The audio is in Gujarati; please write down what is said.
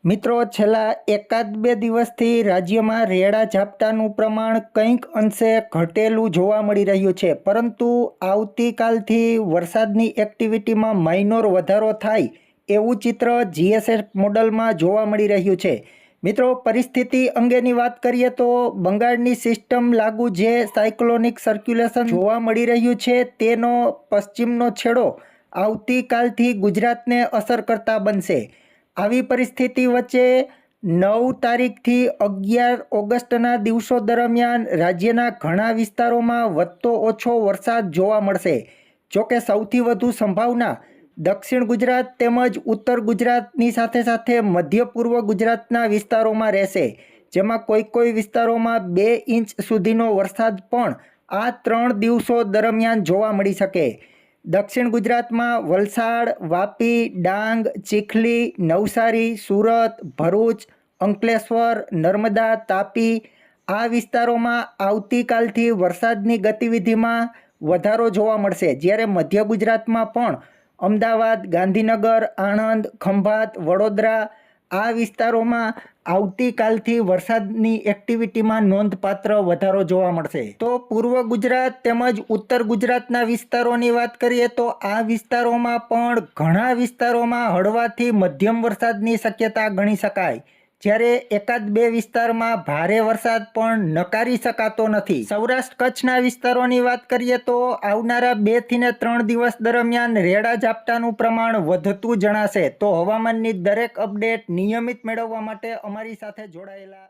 મિત્રો, છેલ્લા એકાદ બે દિવસથી રાજ્યમાં રેડા ઝાપટાનું પ્રમાણ કંઈક અંશે ઘટેલું જોવા મળી રહ્યું છે, પરંતુ આવતીકાલથી વરસાદની એક્ટિવિટીમાં માઇનોર વધારો થાય એવું ચિત્ર જીએસએસ મોડલમાં જોવા મળી રહ્યું છે. મિત્રો, પરિસ્થિતિ અંગેની વાત કરીએ તો બંગાળની સિસ્ટમ લાગુ જે સાયક્લોનિક સર્ક્યુલેશન જોવા મળી રહ્યું છે તેનો પશ્ચિમનો છેડો આવતીકાલથી ગુજરાતને અસર કરતા બનશે. આવી પરિસ્થિતિ વચ્ચે 9 તારીખથી 11 ઓગસ્ટના દિવસો દરમિયાન રાજ્યના ઘણા વિસ્તારોમાં વધતો ઓછો વરસાદ જોવા મળશે. જોકે સૌથી વધુ સંભાવના દક્ષિણ ગુજરાત તેમજ ઉત્તર ગુજરાતની સાથે સાથે મધ્ય પૂર્વ ગુજરાતના વિસ્તારોમાં રહેશે, જેમાં કોઈ વિસ્તારોમાં 2 ઇંચ સુધીનો વરસાદ પણ આ 3 દિવસો દરમિયાન જોવા મળી શકે. દક્ષિણ ગુજરાતમાં વલસાડ, વાપી, ડાંગ, ચીખલી, નવસારી, સુરત, ભરૂચ, અંકલેશ્વર, નર્મદા, તાપી આ વિસ્તારોમાં આવતીકાલથી વરસાદની ગતિવિધિમાં વધારો જોવા મળશે. જ્યારે મધ્ય ગુજરાતમાં પણ અમદાવાદ, ગાંધીનગર, આણંદ, ખંભાત, વડોદરા આ વિસ્તારોમાં આવતીકાલથી વરસાદની એક્ટિવિટીમાં નોંધપાત્ર વધારો જોવા મળશે. તો પૂર્વ ગુજરાત તેમજ ઉત્તર ગુજરાતના વિસ્તારોની વાત કરીએ તો આ વિસ્તારોમાં પણ ઘણા વિસ્તારોમાં હળવાથી મધ્યમ વરસાદની શક્યતા ગણી શકાય, જ્યારે એકાદ બે વિસ્તારમાં ભારે વરસાદ પણ નકારી શકાતો નથી. સૌરાષ્ટ્ર કચ્છના વિસ્તારોની વાત કરીએ તો આવનારા 2 થી 3 દિવસ દરમિયાન રેડા ઝાપટાનું પ્રમાણ વધતું જણાશે. તો હવામાનની દરેક અપડેટ નિયમિત મેળવવા માટે અમારી સાથે જોડાયેલા